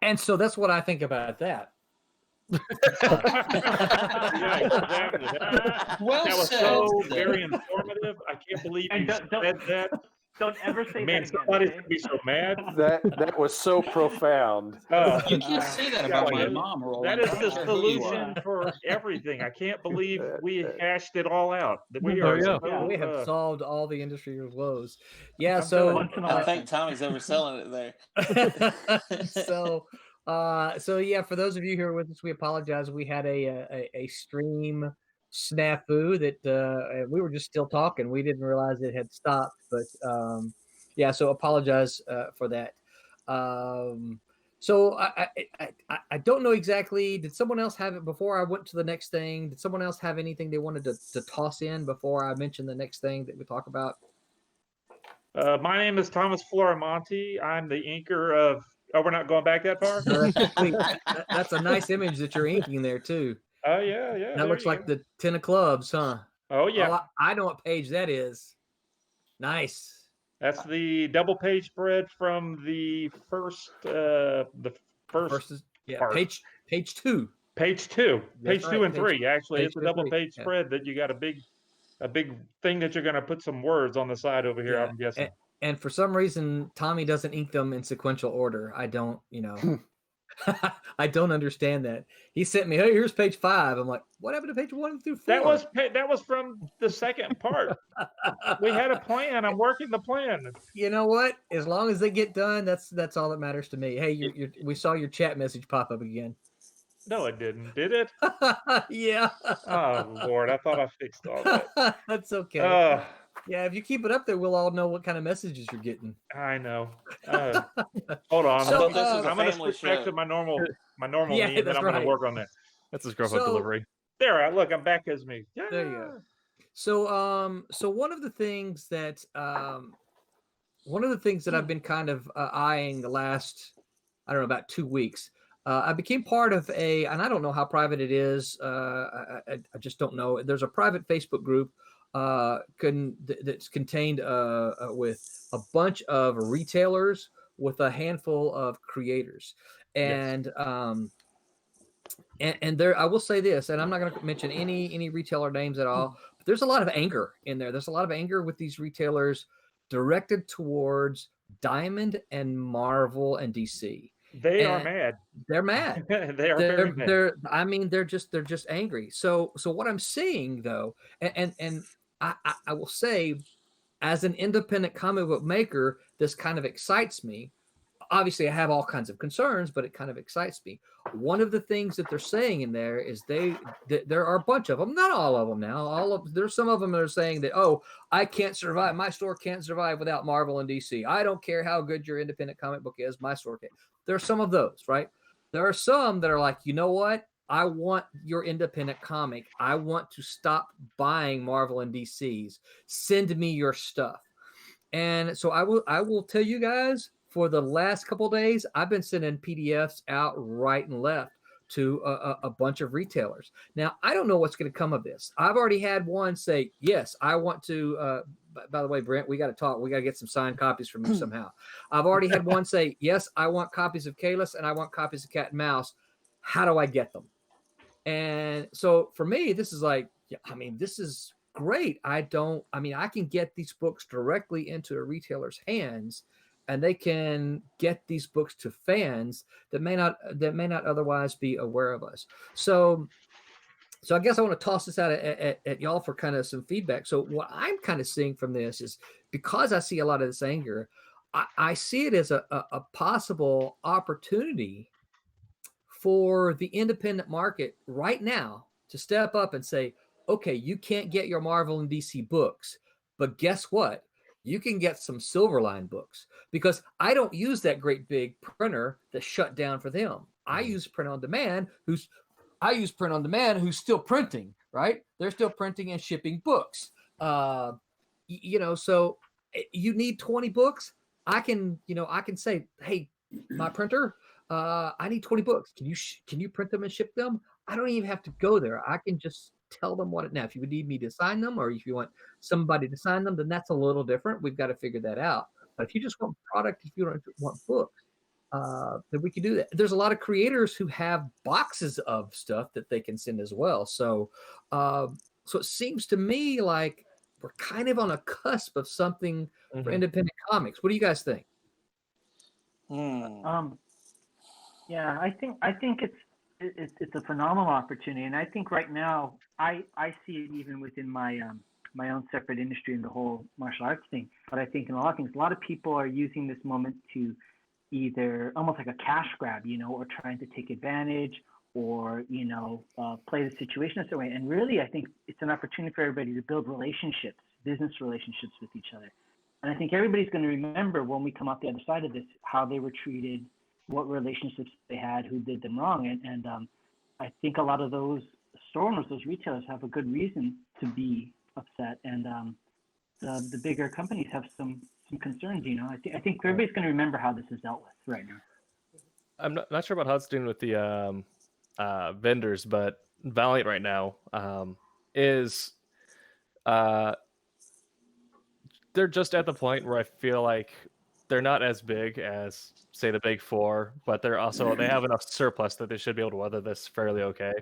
And so that's what I think about that. Yeah, exactly. Well That was said. so very informative. I can't believe And you said that. Don't ever say Man, that again. somebody's Okay? gonna be so mad. That was so profound. You can't say that about my mom, Roland. That is I the don't care who you are. solution for everything. I can't believe we hashed it all out. We Oh, are yeah. so, We have solved all the industry woes. Yeah, I'm so Once in a I while. think Tommy's overselling it there. so yeah, for those of you who are with us, we apologize. We had a stream snafu that we were just still talking. We didn't realize it had stopped, but yeah, so apologize for that. So I don't know exactly. Did someone else have it before I went to the next thing? Did someone else have anything they wanted to toss in before I mentioned the next thing that we talk about? my name is Thomas Floramonte. I'm the inker of. Oh, we're not going back that far. No, that's sweet. That's a nice image that you're inking there too. Oh yeah. That looks like the 10 of clubs, huh? Oh yeah. Oh, I know what page that is. Nice. That's the double page spread from the first. First is part. page two. Page two. That's Page right, two and three. Actually, page it's a two and double three. page Yeah. spread that you got a big thing that you're going to put some words on the side over here. Yeah. I'm guessing. And for some reason, Tommy doesn't ink them in sequential order. I don't, I don't understand that. He sent me, hey, here's page 5. I'm like, what happened to page 1 through 4? That was from the second part. We had a plan. I'm working the plan. You know what? As long as they get done, that's all that matters to me. Hey, we saw your chat message pop up again. No, it didn't. Did it? Yeah. Oh Lord, I thought I fixed all that. That's okay. Yeah, if you keep it up there, we'll all know what kind of messages you're getting. I know. Hold on. So, I'm going to switch back to my normal Yeah, me, and then I'm going to work on that. That's his girlfriend delivery. There, look, I'm back as me. Yeah. There you go. So one of the things that I've been kind of eyeing the last, I don't know, about 2 weeks. I became part of and I don't know how private it is. I just don't know. There's a private Facebook group that's contained with a bunch of retailers with a handful of creators, and and there, I will say this, and I'm not going to mention any retailer names at all, but there's a lot of anger in there. There's a lot of anger with these retailers directed towards Diamond and Marvel and DC. They are mad. They're mad. They are very mad. They're just angry. So what I'm seeing though, and I will say, as an independent comic book maker, this kind of excites me. Obviously, I have all kinds of concerns, but it kind of excites me. One of the things that they're saying in there is there are a bunch of them, not all of them now. There's some of them that are saying that, oh, I can't survive. My store can't survive without Marvel and DC. I don't care how good your independent comic book is. My store can't. There are some of those, right? There are some that are like, you know what? I want your independent comic. I want to stop buying Marvel and DC's. Send me your stuff. And so I will tell you guys, for the last couple of days, I've been sending PDFs out right and left to a bunch of retailers. Now, I don't know what's going to come of this. I've already had one say, yes, I want to, by the way, Brent, we got to talk. We got to get some signed copies from you somehow. I've already had one say, yes, I want copies of Kalis and I want copies of Cat and Mouse. How do I get them? And so for me, this is like, this is great. I can get these books directly into a retailer's hands, and they can get these books to fans that may not otherwise be aware of us. So I guess I want to toss this out at y'all for kind of some feedback. So what I'm kind of seeing from this is, because I see a lot of this anger, I see it as a possible opportunity for the independent market right now to step up and say, okay, you can't get your Marvel and DC books, but guess what? You can get some Silverline books, because I don't use that great big printer that shut down for them. I use print on demand who's still printing, right? They're still printing and shipping books. So you need 20 books. I can say, hey, my printer, I need 20 books. Can you print them and ship them? I don't even have to go there. I can just tell them what it. Now, if you would need me to sign them, or if you want somebody to sign them, then that's a little different. We've got to figure that out. But if you just want product, if you don't want books, then we can do that. There's a lot of creators who have boxes of stuff that they can send as well. So, so it seems to me like we're kind of on a cusp of something for independent comics. What do you guys think? Yeah, I think it's a phenomenal opportunity, and I think right now I see it even within my my own separate industry in the whole martial arts thing. But I think in a lot of things, a lot of people are using this moment to either almost like a cash grab, you know, or trying to take advantage, or play the situation a certain way. And really, I think it's an opportunity for everybody to build relationships, business relationships with each other. And I think everybody's going to remember when we come out the other side of this, how they were treated, what relationships they had, who did them wrong. And I think a lot of those store owners, those retailers have a good reason to be upset. And the bigger companies have some concerns, you know. I think everybody's going to remember how this is dealt with right now. I'm not sure about how it's doing with the vendors, but Valiant right now is they're just at the point where I feel like they're not as big as, say, the big four, but they have enough surplus that they should be able to weather this fairly okay.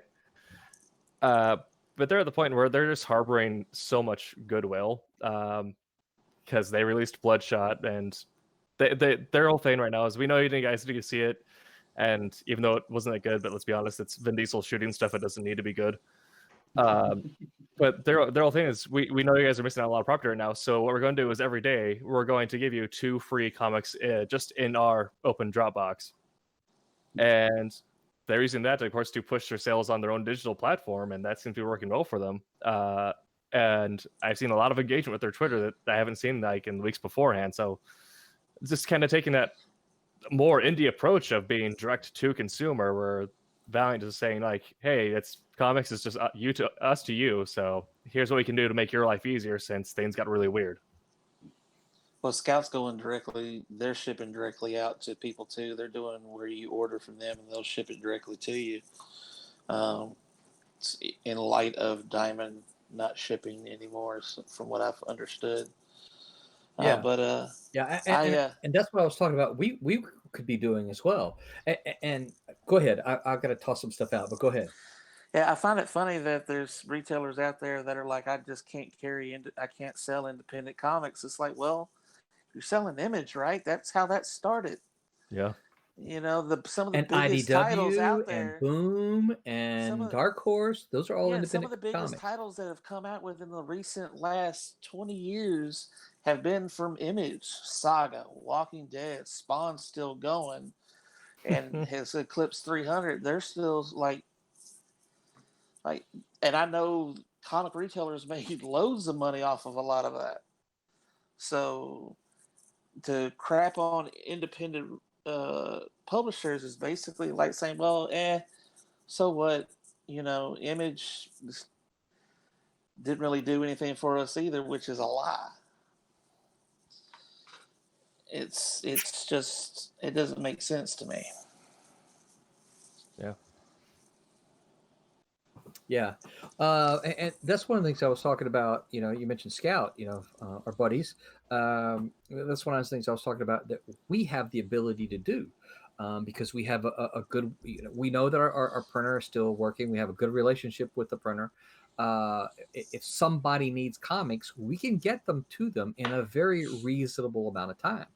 But they're at the point where they're just harboring so much goodwill because they released Bloodshot, and their whole thing right now is, we know you guys need to see it, and even though it wasn't that good, but let's be honest, it's Vin Diesel shooting stuff. It doesn't need to be good. But their whole thing is, we know you guys are missing out on a lot of property right now. So what we're going to do is every day we're going to give you 2 free comics just in our open Dropbox, and they're using that, of course, to push their sales on their own digital platform, and that seems to be working well for them. And I've seen a lot of engagement with their Twitter that I haven't seen like in weeks beforehand. So just kind of taking that more indie approach of being direct to consumer, where Valiant is saying like, hey, it's comics is just you to us to you, so here's what we can do to make your life easier since things got really weird. Well, Scout's going directly, they're shipping directly out to people too. They're doing where you order from them and they'll ship it directly to you, in light of Diamond not shipping anymore, from what I've understood. Yeah. And that's what I was talking about. We could be doing as well. And go ahead. I've got to toss some stuff out, but go ahead. Yeah, I find it funny that there's retailers out there that are like, I just can't I can't sell independent comics. It's like, well, you're selling Image, right? That's how that started. Yeah. You know, some of the And biggest IDW titles out there, and Boom and Dark Horse, those are all independent some of the biggest comics. titles that have come out within the recent last 20 years have been from Image. Saga, Walking Dead, Spawn's still going, and has eclipsed 300. They're still like, and I know comic retailers made loads of money off of a lot of that. So to crap on independent publishers is basically like saying, well, so what? You know, Image didn't really do anything for us either, which is a lie. It's just, it doesn't make sense to me. Yeah. And that's one of the things I was talking about. You know, you mentioned Scout, our buddies. That's one of the things I was talking about that we have the ability to do, because we have a good, we know that our printer is still working. We have a good relationship with the printer. If somebody needs comics, we can get them to them in a very reasonable amount of time.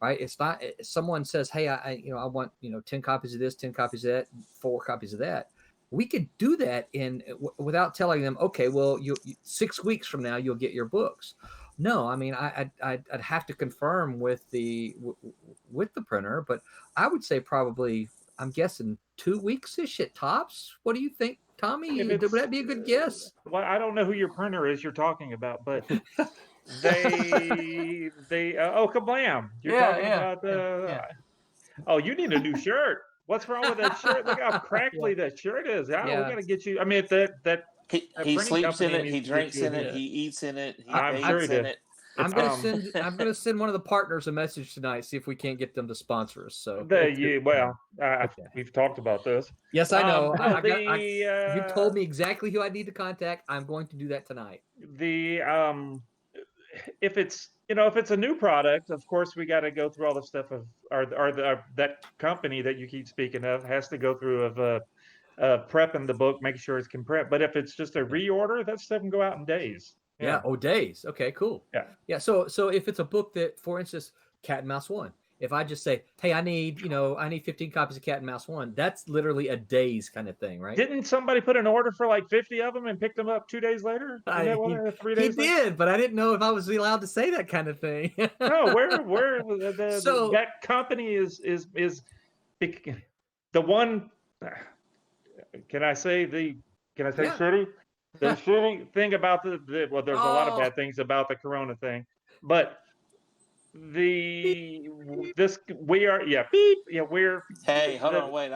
Right? It's not, someone says, hey, I want, 10 copies of this, 10 copies of that, 4 copies of that. We could do that without telling them, okay, well, you 6 weeks from now you'll get your books. No, I mean, I'd have to confirm with the printer, but I would say probably, I'm guessing 2 weeks ish at tops. What do you think, Tommy? Would that be a good guess? Well, I don't know who your printer is you're talking about, but they Kablam! You're talking about oh, you need a new shirt. What's wrong with that shirt? Look how crackly that shirt is. We got to get you. I mean, he sleeps in it. He drinks in it. He eats in it. He bathes in it. I'm gonna send one of the partners a message tonight. See if we can't get them to sponsor us. So we've talked about this. Yes, I know. You told me exactly who I need to contact. I'm going to do that tonight. If it's if it's a new product, of course we got to go through all the stuff of that company that you keep speaking of has to go through of prepping the book, making sure it can prep. But if it's just a reorder, that stuff can go out in days. Yeah. Oh, days. Okay, cool. Yeah. Yeah. So if it's a book that, for instance, Cat and Mouse 1, if I just say, hey, I need 15 copies of Cat and Mouse 1, that's literally a days kind of thing, right? Didn't somebody put an order for like 50 of them and pick them up 2 days later? He did, but I didn't know if I was allowed to say that kind of thing. No, where So that company is the one. Can I say shitty? The shitty thing about well, there's a lot of bad things about the Corona thing, but we're Hey, hold on, wait.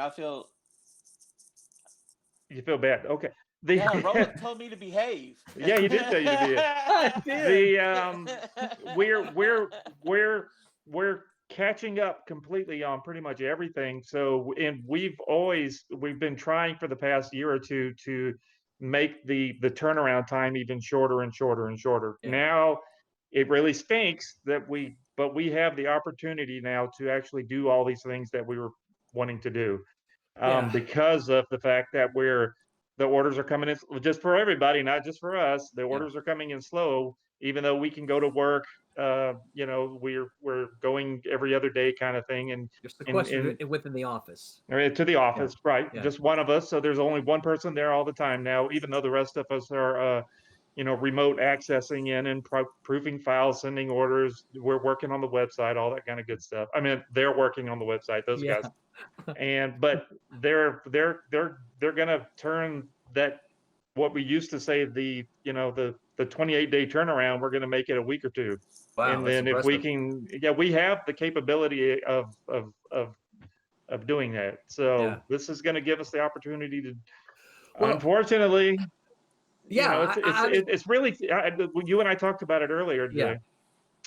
You feel bad? Okay. Roland told me to behave. Yeah, he did tell you to behave. I did. We're catching up completely on pretty much everything. So, and we've been trying for the past year or two to make the turnaround time even shorter and shorter and shorter. Yeah. Now, it really stinks that we have the opportunity now to actually do all these things that we were wanting to do, because of the fact that the orders are coming in just for everybody, not just for us. The orders are coming in slow, even though we can go to work. We're going every other day kind of thing, and you're sequestered within the office. To the office, right? Yeah. Just one of us. So there's only one person there all the time now, even though the rest of us are, remote accessing in and proofing files, sending orders. We're working on the website, all that kind of good stuff. I mean, they're working on the website, those guys. But they're gonna turn that, what we used to say, the 28-day turnaround, we're gonna make it a week or two. Wow, and then if we can, we have the capability of doing that. So this is going to give us the opportunity to, unfortunately, it's really, you and I talked about it earlier today.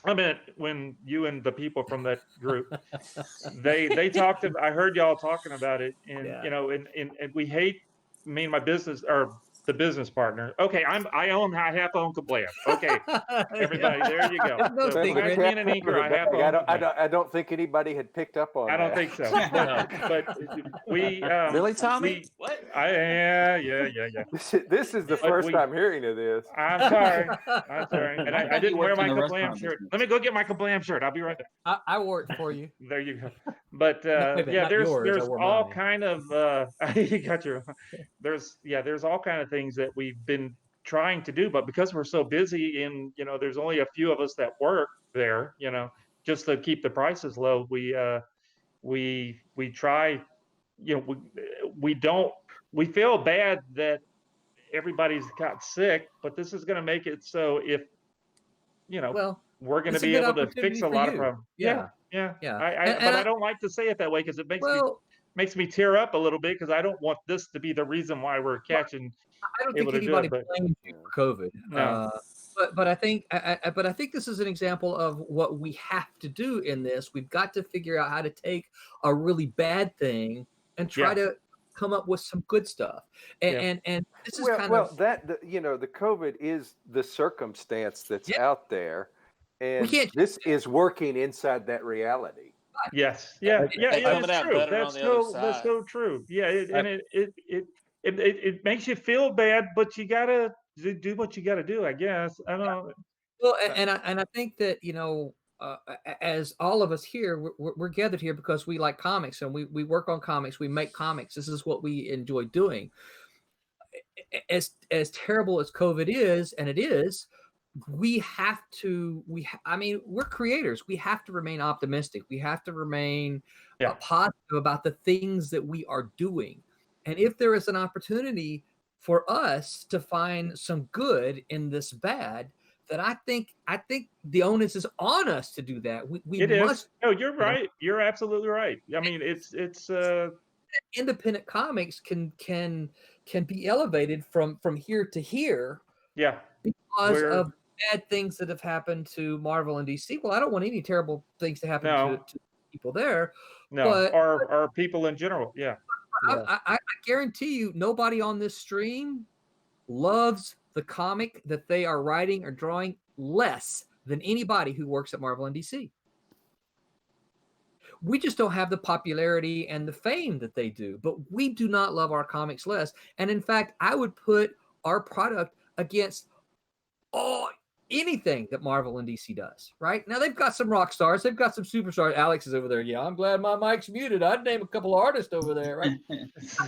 I mean, when you and the people from that group, they talked. I heard y'all talking about it, and and we hate. Me and my business, or the business partner. Okay, I half own Kablam. Okay, everybody, there you go. No so secret. me and an inker, I don't think anybody had picked up on that. I don't think so. But we really, Tommy? What? Yeah. This is the first time hearing of this. I'm sorry. And I didn't wear my Kablam shirt. Let me go get my Kablam shirt. I'll be right there. I wore it for you. There you go. But there's all kind of you got your. There's all kind of things that we've been trying to do, but because we're so busy and there's only a few of us that work there, just to keep the prices low, we try, we feel bad that everybody's got sick, but this is going to make it so if we're going to be able to fix a lot of problems. But I don't like to say it that way, because it makes me tear up a little bit, because I don't want this to be the reason why we're catching. I don't think anybody blames you for COVID. No. But I think this is an example of what we have to do in this. We've got to figure out how to take a really bad thing and try to come up with some good stuff. And this is the COVID is the circumstance that's out there, and this is working inside that reality. Yes. Yeah. It's true. That's so true. Yeah. It makes you feel bad, but you gotta do what you gotta do, I guess. I don't know. Well, and I think that as all of us here, we're gathered here because we like comics, and we work on comics, we make comics. This is what we enjoy doing. As terrible as COVID is, and it is, we have to. We're creators. We have to remain optimistic. We have to remain positive about the things that we are doing. And if there is an opportunity for us to find some good in this bad, then I think the onus is on us to do that. We must. No, you're right. You're absolutely right. I mean, it's independent comics can be elevated from here to here. Yeah. Because of bad things that have happened to Marvel and DC. Well, I don't want any terrible things to happen to people there. No, or people in general. Yeah. I guarantee you, nobody on this stream loves the comic that they are writing or drawing less than anybody who works at Marvel and DC. We just don't have the popularity and the fame that they do, but we do not love our comics less. And in fact, I would put our product against anything that Marvel and DC does. Right now, they've got some rock stars, they've got some superstars. Alex is over there. Yeah, I'm glad my mic's muted. I'd name a couple of artists over there. Right?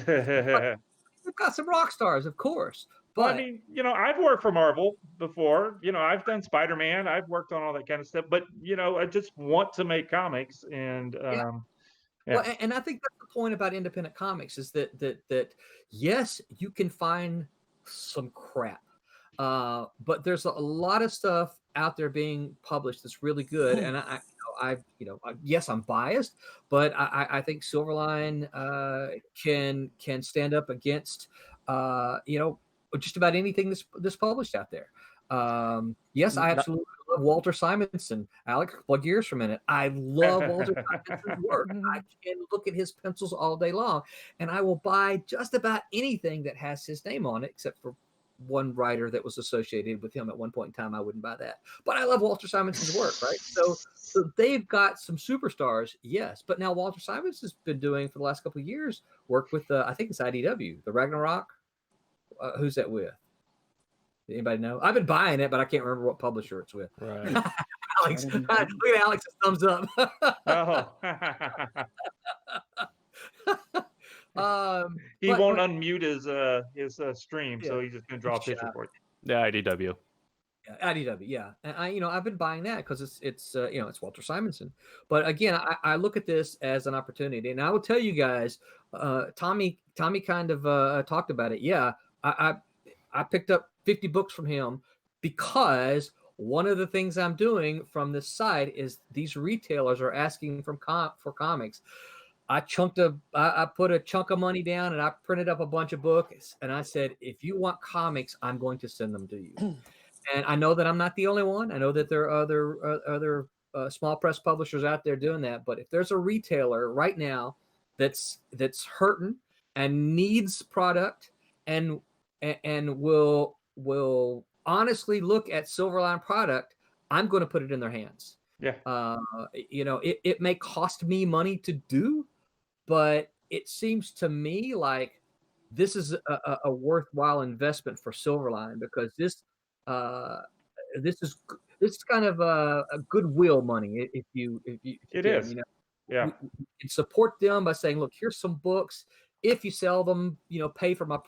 They've got some rock stars, of course. But well, I mean, I've worked for Marvel before. I've done Spider-Man. I've worked on all that kind of stuff. But I just want to make comics, and yeah. Well, and I think that's the point about independent comics is that yes, you can find some crap, but there's a lot of stuff out there being published that's really good. And yes, I'm biased, but I think Silverline can stand up against just about anything that's published out there. Yes, I absolutely love Walter Simonson. Alex, plug your ears for a minute. I love Walter Simonson's work. I can look at his pencils all day long, and I will buy just about anything that has his name on it, except for one writer that was associated with him at one point in time. I wouldn't buy that. But I love Walter Simonson's work, right? So they've got some superstars, yes. But now Walter Simonson's been doing for the last couple of years work with, I think it's IDW, the Ragnarok. Who's that with? Anybody know? I've been buying it, but I can't remember what publisher it's with. Right. Alex, look at Alex's thumbs up. He won't unmute his stream, so he's just gonna draw a picture for you. Yeah, IDW. IDW, yeah. And I've been buying that because it's Walter Simonson. But again, I look at this as an opportunity, and I will tell you guys, Tommy kind of talked about it. Yeah, I picked up 50 books from him because one of the things I'm doing from this side is these retailers are asking for comics. I put a chunk of money down and I printed up a bunch of books, and I said, if you want comics, I'm going to send them to you. And I know that I'm not the only one. I know that there are other small press publishers out there doing that. But if there's a retailer right now that's hurting and needs product and will honestly look at Silverline product, I'm going to put it in their hands. Yeah. It may cost me money to do, but it seems to me like this is a worthwhile investment for Silverline, because this is kind of a goodwill money. If you is. Yeah. We can support them by saying, look, here's some books. If you sell them, pay for my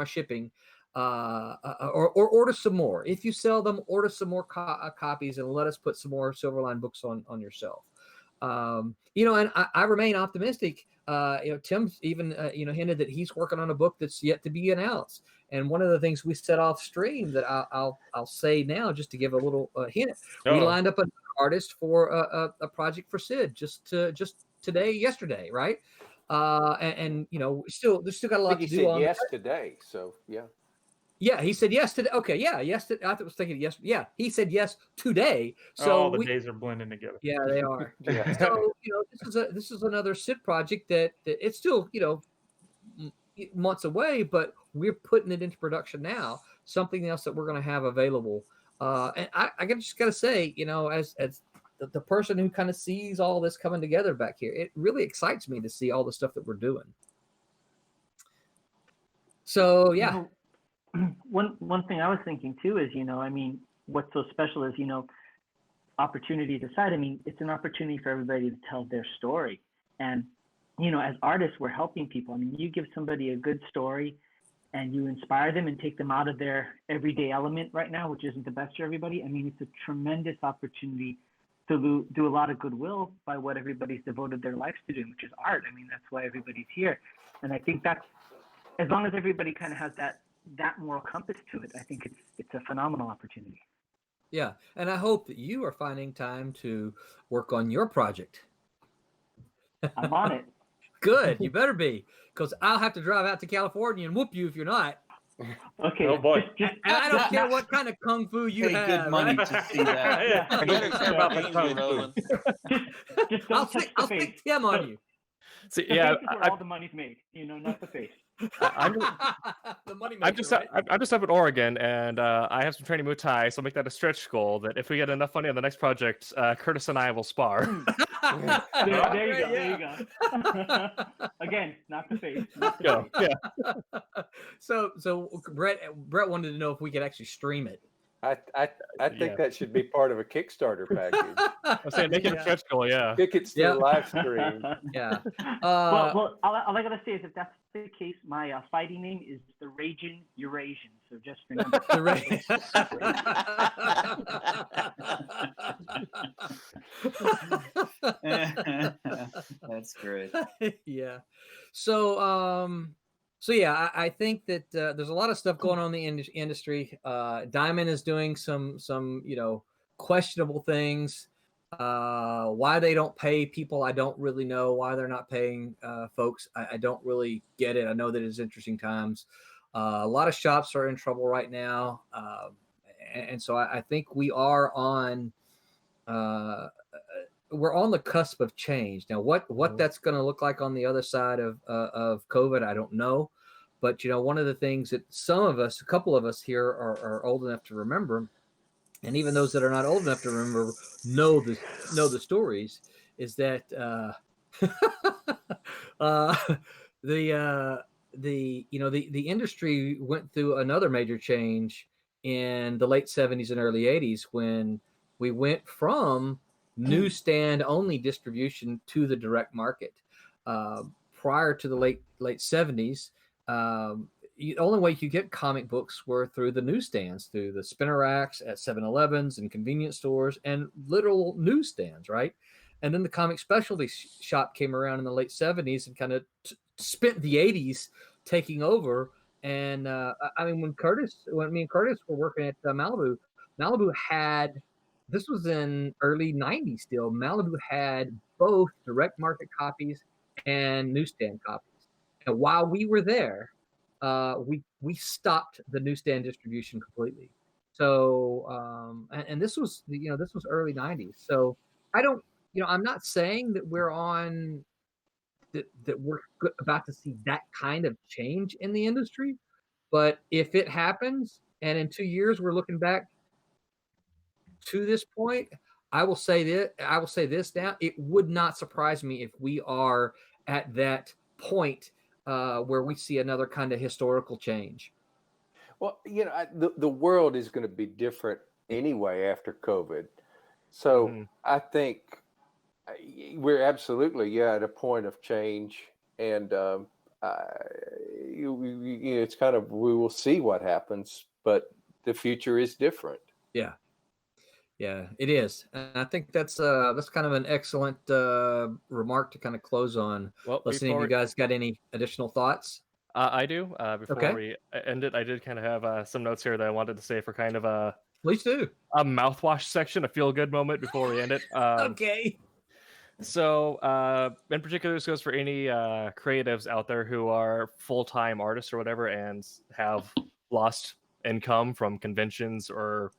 shipping, or order some more. If you sell them, order some more copies, and let us put some more Silverline books on your shelf. And I remain optimistic. Tim's even hinted that he's working on a book that's yet to be announced. And one of the things we set off stream that I'll say now, just to give a little hint, we lined up an artist for a project for Sid just yesterday, right? And there's still got a lot to do on. Yes, today. So yeah. Yeah, he said yes today. Okay, yeah, yes. I was thinking yes. Yeah, he said yes today. So all the days are blending together. Yeah, they are. Yeah. So this is another Sid project that it's still months away, but we're putting it into production now. Something else that we're going to have available. And I just got to say, as the person who kind of sees all this coming together back here, it really excites me to see all the stuff that we're doing. So yeah. One thing I was thinking too is, what's so special is, opportunities aside, it's an opportunity for everybody to tell their story. And, as artists, we're helping people. You give somebody a good story and you inspire them and take them out of their everyday element right now, which isn't the best for everybody. It's a tremendous opportunity to do a lot of goodwill by what everybody's devoted their lives to doing, which is art. That's why everybody's here. And I think that's, as long as everybody kind of has that moral compass to it, I think it's a phenomenal opportunity. Yeah, and I hope that you are finding time to work on your project. I'm on it. Good, you better be, because I'll have to drive out to California and whoop you if you're not. Okay. Oh boy. And I don't care what kind of kung fu you have. Good money to see that. Yeah. I don't care about the kung fu. Just don't touch the face. I'll stick Tim on you. See, The yeah, face is where all the money's made, not the face. The money maker, right? I'm just up in Oregon, and I have some training with Ty, so I'll make that a stretch goal. That if we get enough money on the next project, Curtis and I will spar. There you go. There you go. Again, not the face. Not the Go. face. Yeah. So Brett wanted to know if we could actually stream it. I think that should be part of a Kickstarter package. I was saying make it a stretch goal. Yeah. Tickets to the live stream. Yeah. Well, all I gotta say is if that's the case, my fighting name is the Raging Eurasian. So just remember. That's great. Yeah. So yeah, I think that there's a lot of stuff going on in the industry. Diamond is doing some questionable things. Why they don't pay people, I don't really know. Why they're not paying folks, I don't really get it. I know that it's interesting times. A lot of shops are in trouble right now, and so I think we are on. We're on the cusp of change now. What that's going to look like on the other side of COVID, I don't know. But one of the things that a couple of us here are old enough to remember, and even those that are not old enough to remember know the stories, is that the industry went through another major change in the late 70s and early 80s when we went from newsstand only distribution to the direct market. Prior to the late 70s, the only way you could get comic books were through the newsstands, through the spinner racks at 7-Elevens and convenience stores and literal newsstands, right? And then the comic specialty shop came around in the late 70s and kind of spent the 80s taking over. And when me and Curtis were working at Malibu had, this was in early 90s still, Malibu had both direct market copies and newsstand copies. And while we were there, we stopped the newsstand distribution completely. So and this was early 90s. So I don't, I'm not saying that we're on that we're about to see that kind of change in the industry, but if it happens and in 2 years we're looking back to this point, I will say this now, it would not surprise me if we are at that point where we see another kind of historical change. Well, the world is going to be different anyway after COVID. So I think we're absolutely, at a point of change. And it's kind of, we will see what happens, but the future is different. Yeah. Yeah, it is. And I think that's kind of an excellent remark to kind of close on. Well, listening, you guys got any additional thoughts? I do. Before we end it, I did kind of have some notes here that I wanted to say for kind of a please do a mouthwash section, a feel good moment before we end it. Okay. So, in particular, this goes for any creatives out there who are full-time artists or whatever and have lost income from conventions or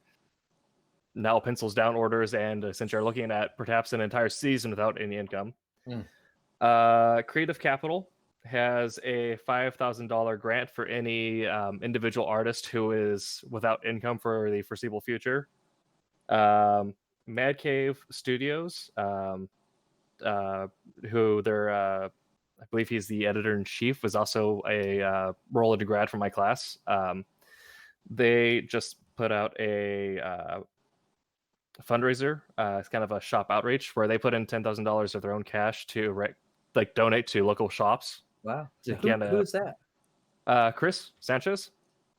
now pencils down orders, and since you're looking at perhaps an entire season without any income. Creative Capital has a $5,000 grant for any individual artist who is without income for the foreseeable future. Mad Cave Studios, who I believe he's the editor-in-chief, was also a roll grad from my class. They just put out a fundraiser. It's kind of a shop outreach where they put in $10,000 of their own cash to donate to local shops. Wow. So who is that? Chris Sanchez.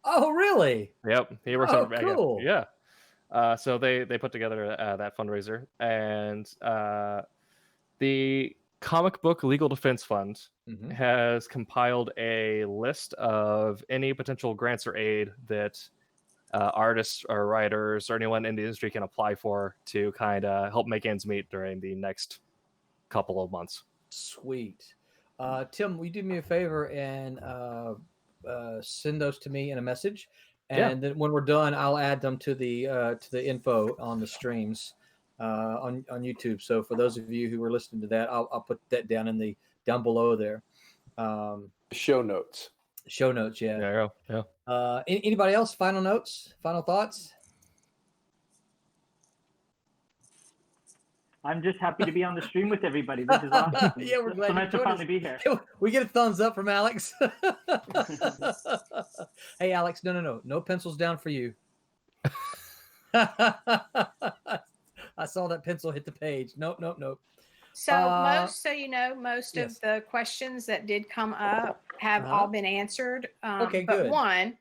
Oh, really? Yep. He works on cool. Yeah. So they put together that fundraiser, and the Comic Book Legal Defense Fund has compiled a list of any potential grants or aid that artists or writers or anyone in the industry can apply for to kind of help make ends meet during the next couple of months. Sweet. Tim, will you do me a favor and send those to me in a message? And then when we're done, I'll add them to the info on the streams on YouTube. So for those of you who are listening to that, I'll put that down below there. Show notes. Show notes, yeah. There you go. Yeah. Anybody else? Final notes? Final thoughts? I'm just happy to be on the stream with everybody. This is awesome. Yeah, we're glad so you much joined fun us. to be here. We get a thumbs up from Alex. Hey, Alex, no pencils down for you. I saw that pencil hit the page. Nope. So most yes. of the questions that did come up have all been answered. Okay, but good. one,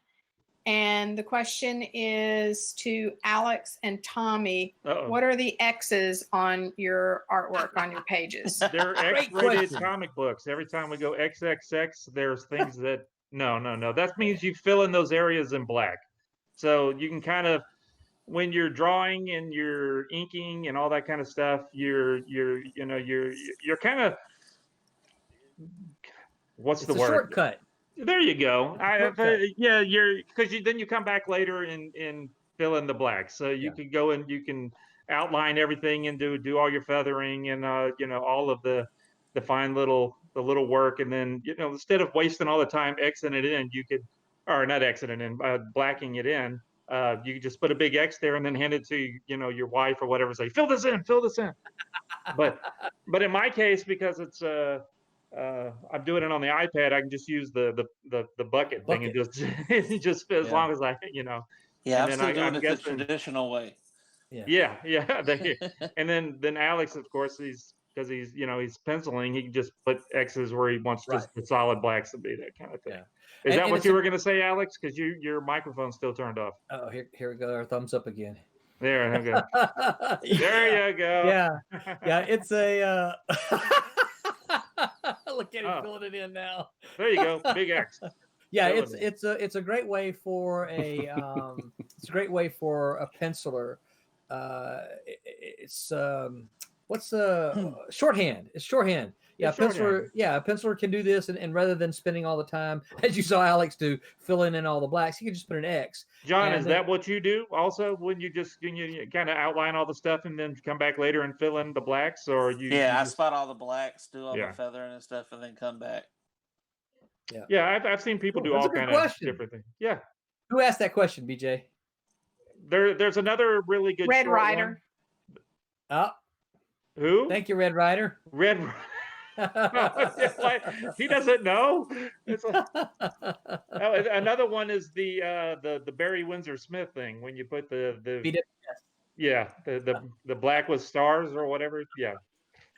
and the question is to Alex and Tommy. Uh-oh. What are the X's on your artwork on your pages? They're Great X-rated question. comic books. Every time we go XXX, there's things that no. That means you fill in those areas in black. So you can kind of, when you're drawing and you're inking and all that kind of stuff, you're kind of, what's It's the a word? shortcut. There you go. Shortcut. Because then you come back later and fill in the blanks. So you can go and you can outline everything and do all your feathering and all of the fine little work, and then instead of wasting all the time Xing it in, you could, or not Xing it in, blacking it in. You could just put a big X there and then hand it to your wife or whatever. Say, fill this in. But in my case, because it's I'm doing it on the iPad, I can just use the bucket thing and just as long as I Yeah, and I'm then still doing I'm it guessing, the traditional way. yeah. And then Alex, of course, because he's penciling, he can just put X's where he wants just the solid blacks to be, that kind of thing. Yeah. Is that And what you were going to say, Alex? Because your microphone's still turned off. Oh, here we go. Our thumbs up again. There, okay. There you go. Yeah. It's a. Look at him filling it in now. There you go. Big X. Yeah, it's a great way for a it's a great way for a penciler. It's what's the shorthand? It's shorthand. Yeah, It's shorthand. A penciler can do this, and rather than spending all the time, as you saw Alex do, filling in all the blacks, he can just put an X. John, is that what you do also when you kind of outline all the stuff and then come back later and fill in the blacks, or you? Yeah, I just spot all the blacks, do all the feathering and stuff, and then come back. Yeah, I've seen people do all kind of different things. Yeah. Who asked that question, BJ? There's another really good Red short Rider. One. Oh, who? Thank you, Red Rider. Red. He doesn't know. It's another one is the Barry Windsor Smith thing, when you put the the black with stars or whatever. Yeah.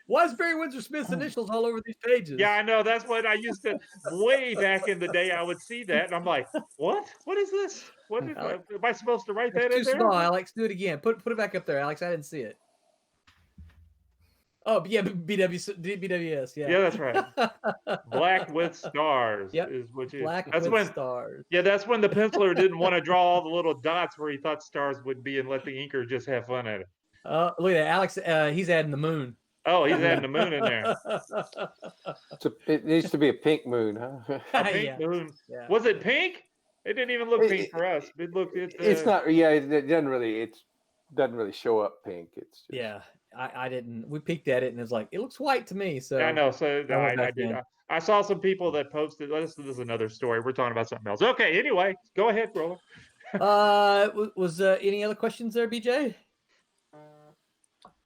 Why is Barry Windsor Smith's initials all over these pages? Yeah, I know. That's what I used to, way back in the day, I would see that and I'm like, what? What is this? What is, am I supposed to write that in there? Too small, Alex. Do it again. Put it back up there, Alex. I didn't see it. Oh, yeah, BWS. Yeah. Yeah, that's right. Black with stars is what you. Black that's with when, stars. Yeah, that's when the penciler didn't want to draw all the little dots where he thought stars would be and let the inker just have fun at it. Look at that, Alex. He's adding the moon. Oh, he's adding the moon in there. It needs to be a pink moon, huh? A pink moon. Yeah. Was it pink? It didn't even look pink for us. It looked. It's not. Yeah, it doesn't really. It doesn't really show up pink. It's just, I didn't. We peeked at it and it's like it looks white to me. So I know. So I did. I saw some people that posted. This is another story. We're talking about something else. Okay. Anyway, go ahead, Roland. Was any other questions there, BJ?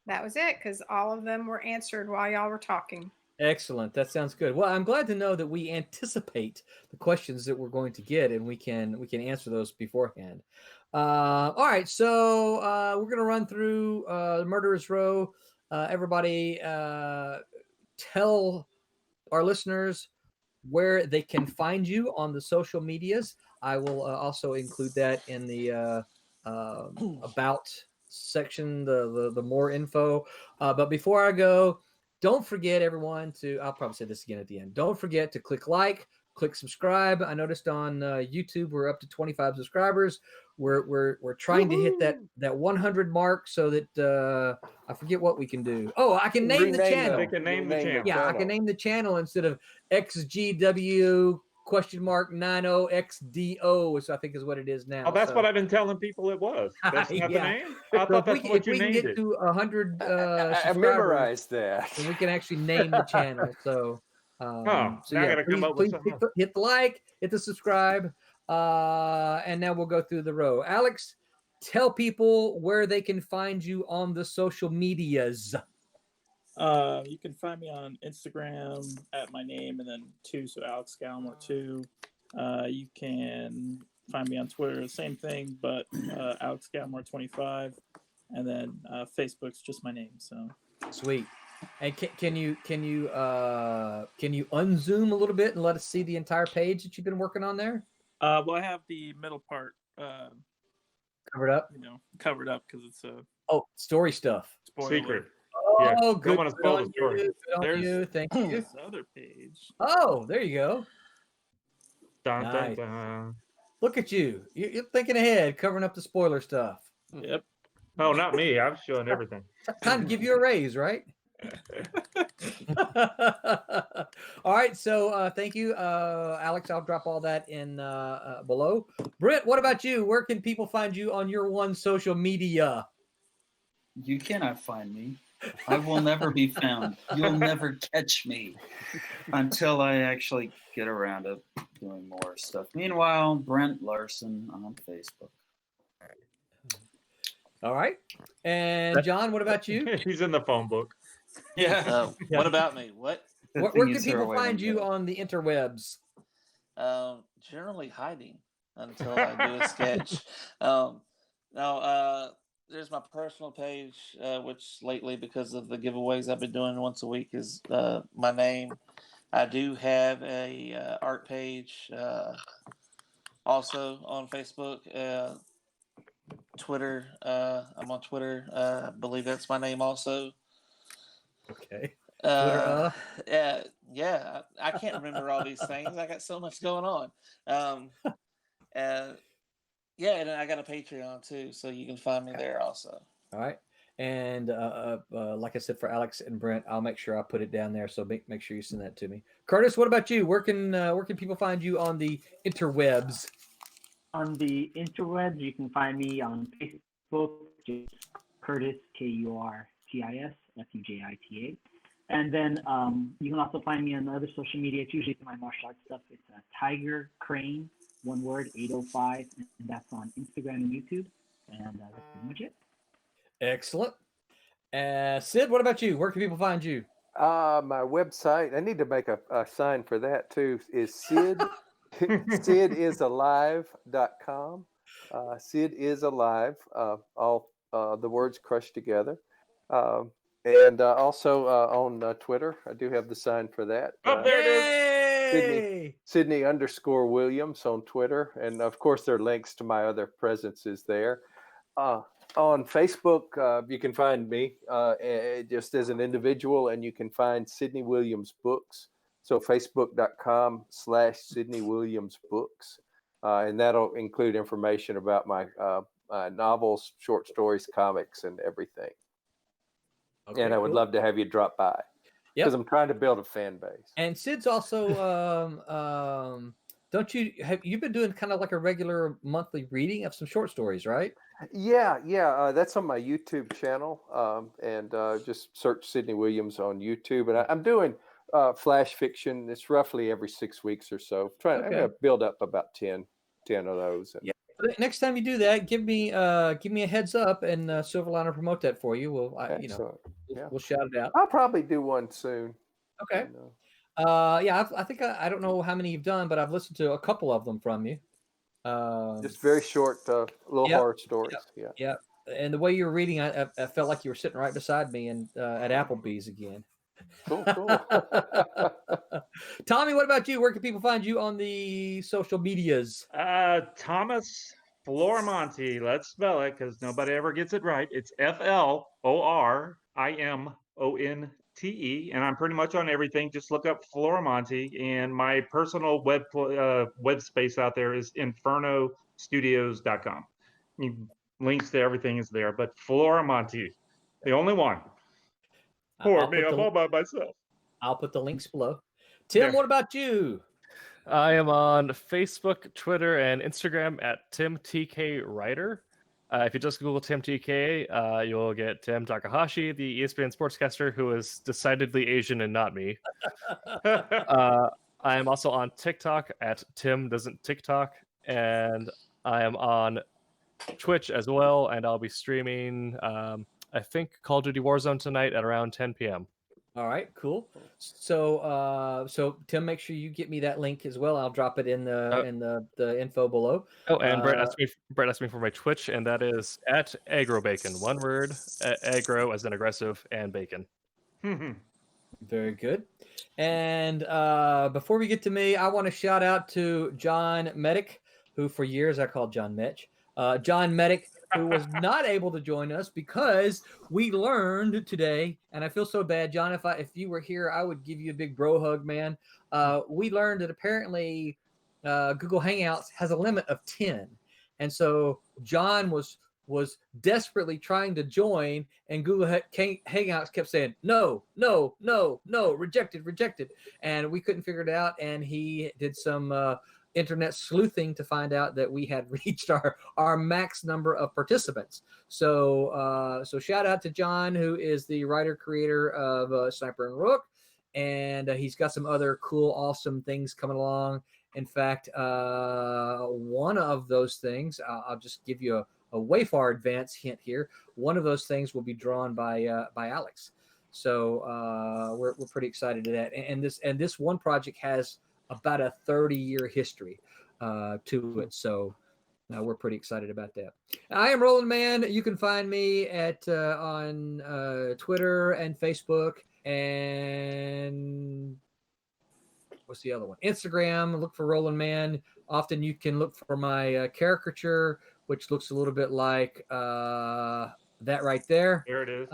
That was it, because all of them were answered while y'all were talking. Excellent. That sounds good. Well, I'm glad to know that we anticipate the questions that we're going to get, and we can answer those beforehand. All right, so we're going to run through Murderer's Row. Everybody, tell our listeners where they can find you on the social medias. I will also include that in the about section, the more info. But before I go, don't forget, everyone, I'll probably say this again at the end. Don't forget to click like, click subscribe. I noticed on YouTube we're up to 25 subscribers. We're trying to hit that 100 mark so that I forget what we can do. Oh, I can name the channel. They can name the channel. Yeah, I can name the channel instead of XGW $90XDO, which I think is what it is now. Oh, that's what I've been telling people it was. That's not the name? I thought that's what you named it. If we can get to 100 I memorized that. and we can actually name the channel. So Oh, So now I yeah, gotta come please, up with please something else. hit the like, hit the subscribe, and now we'll go through the row. Alex, tell people where they can find you on the social medias. You can find me on Instagram at my name and then 2, so Alex Gallimore 2. You can find me on Twitter, same thing, but Alex Gallimore 25, and then Facebook's just my name. So Sweet. And can you unzoom a little bit and let us see the entire page that you've been working on there? well, I have the middle part Covered up. covered up because it's a story stuff. spoiler. Secret. Oh, Yeah, good. don't want to Good spoil on the story. you. Good on There's you. Thank you. this other page. Oh, there you go. Dun, Nice. dun, dun. Look at you. You're thinking ahead, covering up the spoiler stuff. Yep. Oh, not me. I'm showing everything. Time to give you a raise, right? All right. So thank you, Alex. I'll drop all that in below. Britt, what about you? Where can people find you on your one social media? You cannot find me. I will never be found. You'll never catch me until I actually get around to doing more stuff. Meanwhile, Brent Larson on Facebook. All right. And John, what about you? He's in the phone book. Yeah. What about me? What? Where can people find you on the interwebs? Generally hiding until I do a sketch. There's my personal page, which lately, because of the giveaways I've been doing once a week, is my name. I do have a art page, also on Facebook, Twitter. I'm on Twitter. I believe that's my name also. Okay. Twitter. Yeah. I can't remember all these things. I got so much going on. Yeah, and I got a Patreon too, so you can find me there also. All right. And like I said, for Alex and Brent, I'll make sure I put it down there. So make sure you send that to me. Curtis, what about you? Where can people find you on the interwebs? On the interwebs, you can find me on Facebook, just Curtis, KURTIS, FUJITA. And then you can also find me on other social media. It's usually my martial arts stuff. It's Tiger Crane, one word, 805, and that's on Instagram and YouTube. And that's pretty much it. Excellent. Sid, what about you? Where can people find you? My website, I need to make a sign for that too, is Sid, sidisalive.com. Sid is alive, all the words crushed together. And also on Twitter, I do have the sign for that. Oh, there it is. Sydney _Williams on Twitter. And of course, there are links to my other presences there. On Facebook, you can find me just as an individual, and you can find Sidney Williams Books. So facebook.com/Sidney Williams Books. And that'll include information about my novels, short stories, comics, and everything. Okay, and I would love to have you drop by because I'm trying to build a fan base. And Sid's also, don't you have you been doing kind of like a regular monthly reading of some short stories, right? Yeah. That's on my YouTube channel, and just search Sidney Williams on YouTube. And I'm doing flash fiction. It's roughly every 6 weeks or so. I'm going to build up about 10 of those. And, next time you do that, give me a heads up, and Silverline will promote that for you. We'll we'll shout it out. I'll probably do one soon. Okay. I think I don't know how many you've done, but I've listened to a couple of them from you. Just very short, little horror stories. Yeah. And the way you were reading, I felt like you were sitting right beside me and at Applebee's again. Cool. Tommy, what about you? Where can people find you on the social medias? Thomas Flormonte. Let's spell it because nobody ever gets it right. It's FLORIMONTE, and I'm pretty much on everything. Just look up Flormonte, and my personal web space out there is InfernoStudios.com. Links to everything is there, but Flormonte, the only one. Poor me, I'm all by myself. I'll put the links below. Tim, what about you? I am on Facebook, Twitter, and Instagram at TimTKWriter. If you just Google Tim TK, you'll get Tim Takahashi, the ESPN sportscaster who is decidedly Asian and not me. I am also on TikTok at Tim Doesn't TikTok, and I am on Twitch as well, and I'll be streaming, I think, Call of Duty Warzone tonight at around 10 p.m. All right, cool. So Tim, make sure you get me that link as well. I'll drop it in the info below. Oh, and Brett asked me for my Twitch, and that is at AgroBacon. One word, agro as in aggressive, and bacon. Very good. And before we get to me, I want to shout out to John Medic, who for years I called John Mitch. John Medic, who was not able to join us because we learned today, and I feel so bad, John. If you were here, I would give you a big bro hug, man. We learned that apparently Google Hangouts has a limit of 10, and so John was desperately trying to join, and Google Hangouts kept saying no, rejected, and we couldn't figure it out. And he did some internet sleuthing to find out that we had reached our max number of participants. So shout out to John, who is the writer creator of Sniper and Rook, and he's got some other cool, awesome things coming along. In fact, one of those things, I'll just give you a way far advanced hint here. One of those things will be drawn by Alex. So we're pretty excited to that. And this one project has about a 30-year history to it. So we're pretty excited about that. I am Roland Man. You can find me at on Twitter and Facebook, and what's the other one? Instagram. Look for Roland Man. Often you can look for my caricature, which looks a little bit like that right there. There it is.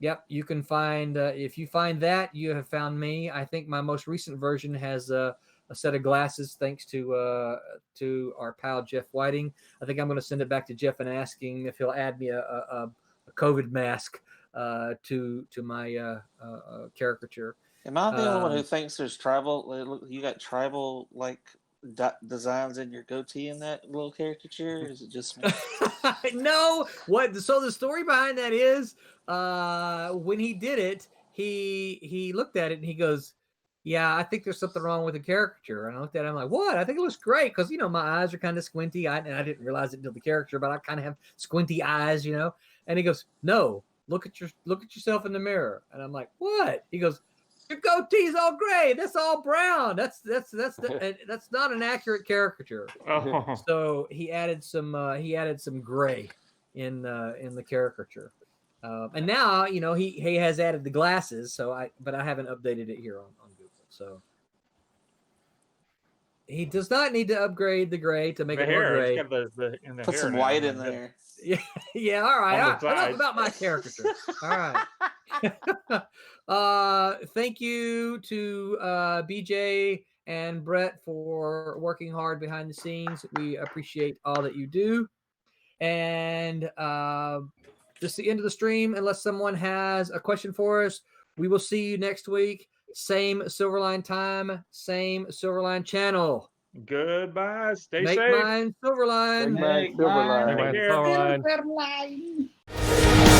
Yep, you can find, if you find that, you have found me. I think my most recent version has a set of glasses, thanks to our pal Jeff Whiting. I think I'm going to send it back to Jeff and ask him if he'll add me a COVID mask to my caricature. Am I the only one who thinks there's tribal? You got tribal like designs in your goatee in that little caricature? Is it just me? No. What? So the story behind that is, when he did it, he looked at it and he goes, "Yeah, I think there's something wrong with the caricature." And I looked at it, I'm like, "What?" I think it looks great because my eyes are kind of squinty. And I didn't realize it until the caricature, but I kind of have squinty eyes, And he goes, "No, look at yourself in the mirror." And I'm like, "What?" He goes, "Your goatee's all gray. That's all brown. That's not an accurate caricature." Oh. So he added some gray in the caricature, and now he has added the glasses. But I haven't updated it here on Google. So he does not need to upgrade the gray to make it more gray. Put some white in there. Yeah. All right. Enough about my caricature. All right. Thank you to BJ and Brett for working hard behind the scenes. We appreciate all that you do. And just the end of the stream, unless someone has a question for us, we will see you next week. Same Silverline time, same Silverline channel. Goodbye. Stay Make safe. mine Silverline. Make mine Silverline. Make mine Silverline. Silverline.